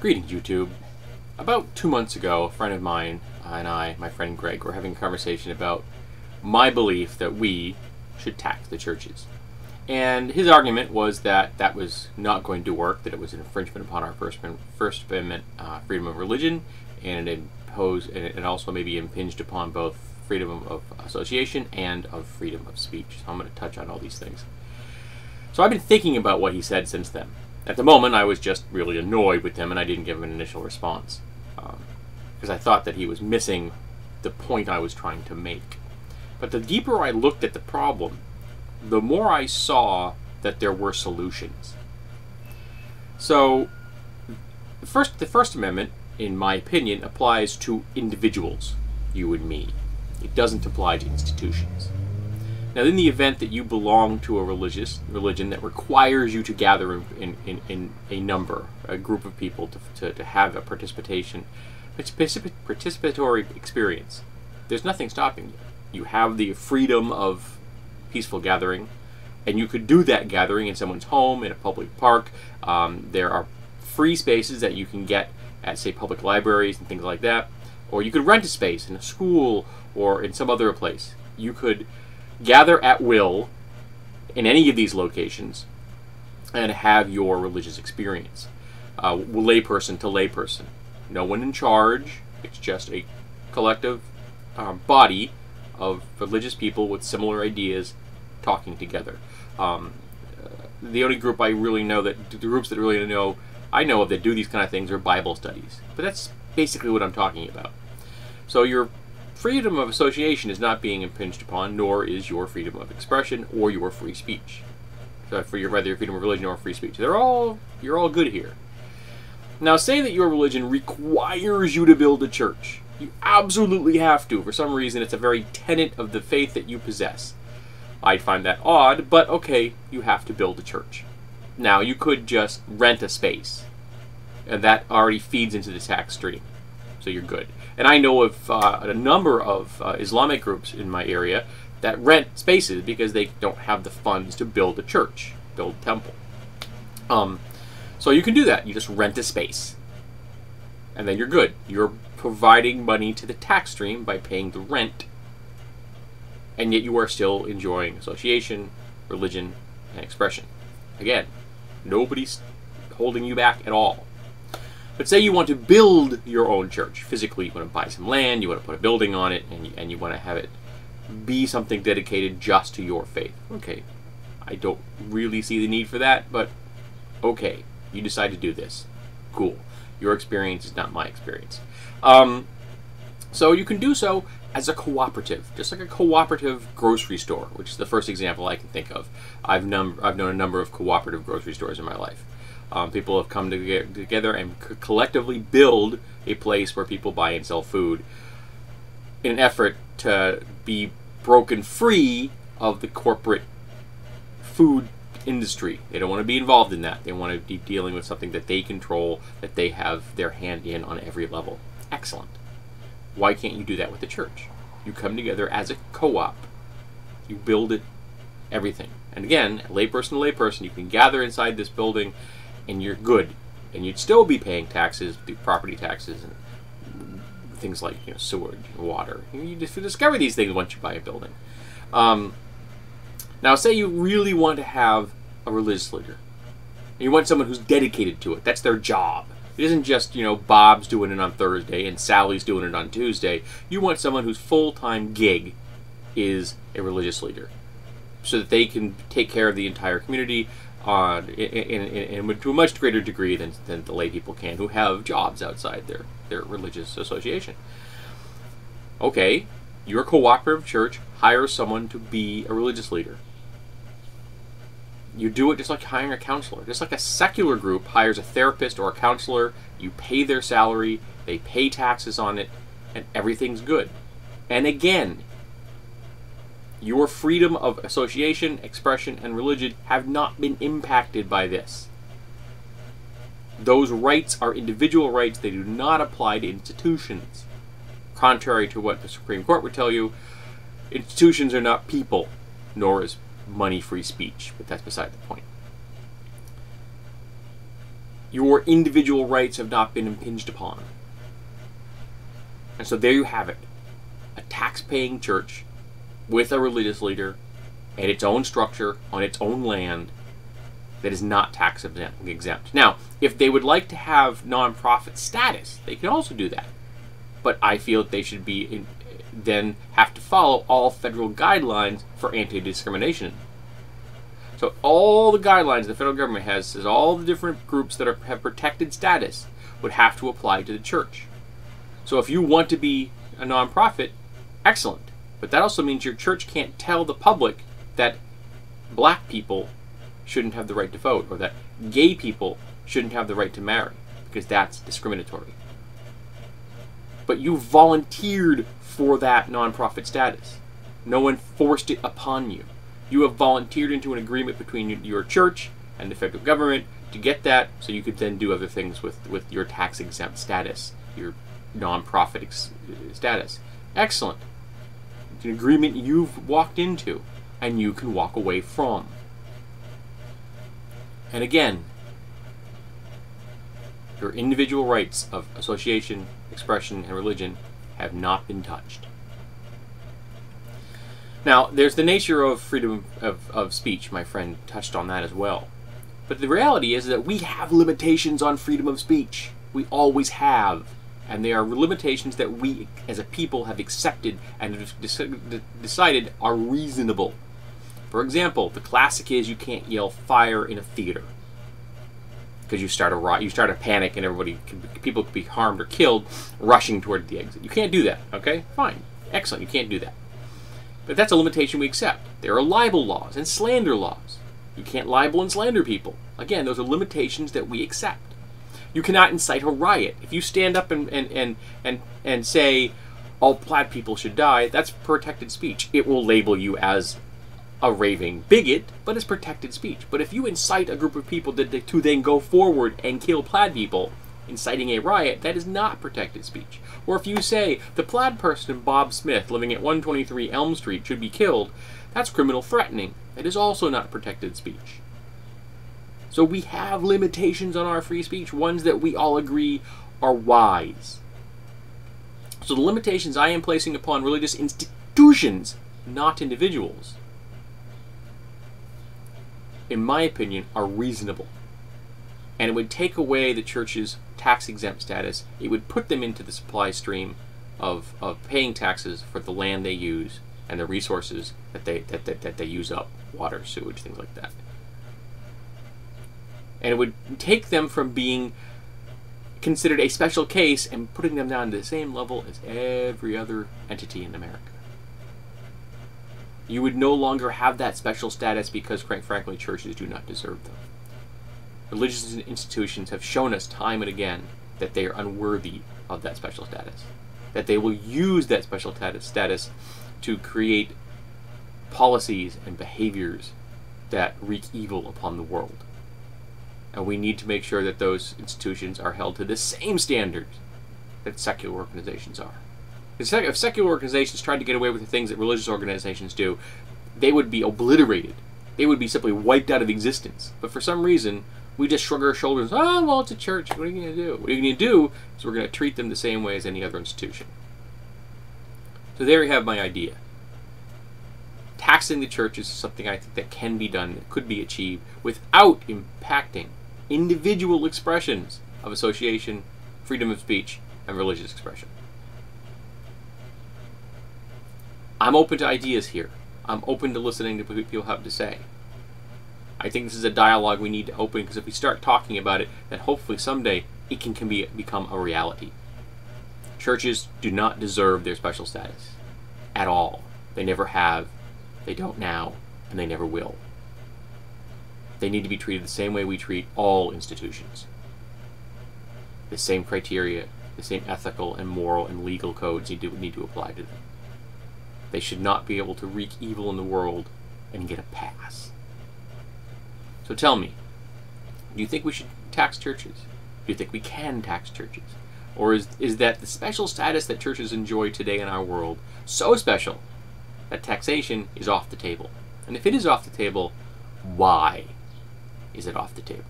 Greetings, YouTube. About 2 months ago, a friend of mine and my friend Greg, were having a conversation about my belief that we should tax the churches. And his argument was that that was not going to work, that it was an infringement upon our First Amendment freedom of religion, and it also maybe impinged upon both freedom of association and of freedom of speech. So I'm going to touch on all these things. So I've been thinking about what he said since then. At the moment, I was just really annoyed with him, and I didn't give him an initial response because I thought that he was missing the point I was trying to make. But the deeper I looked at the problem, the more I saw that there were solutions. So, the First Amendment, in my opinion, applies to individuals, you and me. It doesn't apply to institutions. Now, in the event that you belong to a religion that requires you to gather in a number, a group of people to have a participatory experience, there's nothing stopping you. You have the freedom of peaceful gathering, and you could do that gathering in someone's home, in a public park. There are free spaces that you can get at, say, public libraries and things like that. Or you could rent a space in a school or in some other place. You could gather at will in any of these locations and have your religious experience. Layperson to layperson. No one in charge. It's just a collective body of religious people with similar ideas talking together. The only group I really know I know of that do these kind of things are Bible studies. But that's basically what I'm talking about. So your freedom of association is not being impinged upon, nor is your freedom of expression or your free speech. So whether your freedom of religion or free speech. You're all good here. Now, say that your religion requires you to build a church. You absolutely have to. For some reason, it's a very tenet of the faith that you possess. I find that odd, but okay, you have to build a church. Now, you could just rent a space, and that already feeds into the tax stream, so you're good. And I know of a number of Islamic groups in my area that rent spaces because they don't have the funds to build a church, build a temple. So you can do that. You just rent a space, and then you're good. You're providing money to the tax stream by paying the rent, and yet you are still enjoying association, religion, and expression. Again, nobody's holding you back at all. But say you want to build your own church. Physically, you want to buy some land, you want to put a building on it, and you want to have it be something dedicated just to your faith. Okay, I don't really see the need for that, but okay, you decide to do this. Cool. Your experience is not my experience. So you can do so as a cooperative, just like a cooperative grocery store, which is the first example I can think of. I've known a number of cooperative grocery stores in my life. People have come together and collectively build a place where people buy and sell food in an effort to be broken free of the corporate food industry. They don't want to be involved in that. They want to be dealing with something that they control, that they have their hand in on every level. Excellent. Why can't you do that with the church? You come together as a co-op. You build it, everything. And again, layperson to layperson, you can gather inside this building and you're good. And you'd still be paying taxes, property taxes, and things like sewage, water. You discover these things once you buy a building. Now, say you really want to have a religious leader. And you want someone who's dedicated to it. That's their job. It isn't just, Bob's doing it on Thursday and Sally's doing it on Tuesday. You want someone whose full-time gig is a religious leader, so that they can take care of the entire community to a much greater degree than the lay people can, who have jobs outside their religious association. Okay, your cooperative church hires someone to be a religious leader. You do it just like hiring a counselor. Just like a secular group hires a therapist or a counselor, you pay their salary, they pay taxes on it, and everything's good. And again, your freedom of association, expression, and religion have not been impacted by this. Those rights are individual rights. They do not apply to institutions. Contrary to what the Supreme Court would tell you, institutions are not people, nor is money free speech, but that's beside the point. your individual rights have not been impinged upon. And so there you have it. A tax-paying church with a religious leader and its own structure on its own land that is not tax exempt. Now, if they would like to have nonprofit status, they can also do that. But I feel that they should be then have to follow all federal guidelines for anti-discrimination. So all the guidelines the federal government has, says all the different groups that have protected status would have to apply to the church. So if you want to be a nonprofit, excellent. But that also means your church can't tell the public that black people shouldn't have the right to vote, or that gay people shouldn't have the right to marry, because that's discriminatory. But you volunteered for that nonprofit status. No one forced it upon you. You have volunteered into an agreement between your church and the federal government to get that, so you could then do other things with your tax-exempt status, your nonprofit status. Excellent. It's an agreement you've walked into and you can walk away from. And again, your individual rights of association, expression, and religion have not been touched. Now, there's the nature of freedom of speech. My friend touched on that as well. But the reality is that we have limitations on freedom of speech. We always have. And they are limitations that we as a people have accepted and have decided are reasonable. For example, the classic is you can't yell fire in a theater, because you start a riot, you start a panic, and people could be harmed or killed rushing toward the exit. You can't do that, okay? Fine. Excellent, you can't do that. But that's a limitation we accept. There are libel laws and slander laws. You can't libel and slander people. Again, those are limitations that we accept. You cannot incite a riot. If you stand up and say all black people should die, that's protected speech. It will label you as a raving bigot, but it's protected speech. But if you incite a group of people to then go forward and kill plaid people, inciting a riot, that is not protected speech. Or if you say the plaid person Bob Smith living at 123 Elm Street should be killed, that's criminal threatening. That is also not protected speech. So we have limitations on our free speech, ones that we all agree are wise. So the limitations I am placing upon religious institutions, not individuals, in my opinion, are reasonable. And it would take away the church's tax-exempt status. It would put them into the supply stream of paying taxes for the land they use and the resources that they use up, water, sewage, things like that. And it would take them from being considered a special case and putting them down to the same level as every other entity in America. You would no longer have that special status because, quite frankly, churches do not deserve them. Religious institutions have shown us time and again that they are unworthy of that special status. That they will use that special status to create policies and behaviors that wreak evil upon the world. And we need to make sure that those institutions are held to the same standards that secular organizations are. If secular organizations tried to get away with the things that religious organizations do, they would be obliterated. They would be simply wiped out of existence. But for some reason, we just shrug our shoulders. Oh, well, it's a church. What are you going to do? What you're going to do is we're going to treat them the same way as any other institution. So there you have my idea. Taxing the churches is something I think that can be done, that could be achieved, without impacting individual expressions of association, freedom of speech, and religious expression. I'm open to ideas here. I'm open to listening to what people have to say. I think this is a dialogue we need to open, because if we start talking about it, then hopefully someday it can become a reality. Churches do not deserve their special status at all. They never have, they don't now, and they never will. They need to be treated the same way we treat all institutions. The same criteria, the same ethical and moral and legal codes need to apply to them. They should not be able to wreak evil in the world and get a pass. So tell me, do you think we should tax churches? Do you think we can tax churches? Or is that the special status that churches enjoy today in our world so special that taxation is off the table? And if it is off the table, why is it off the table?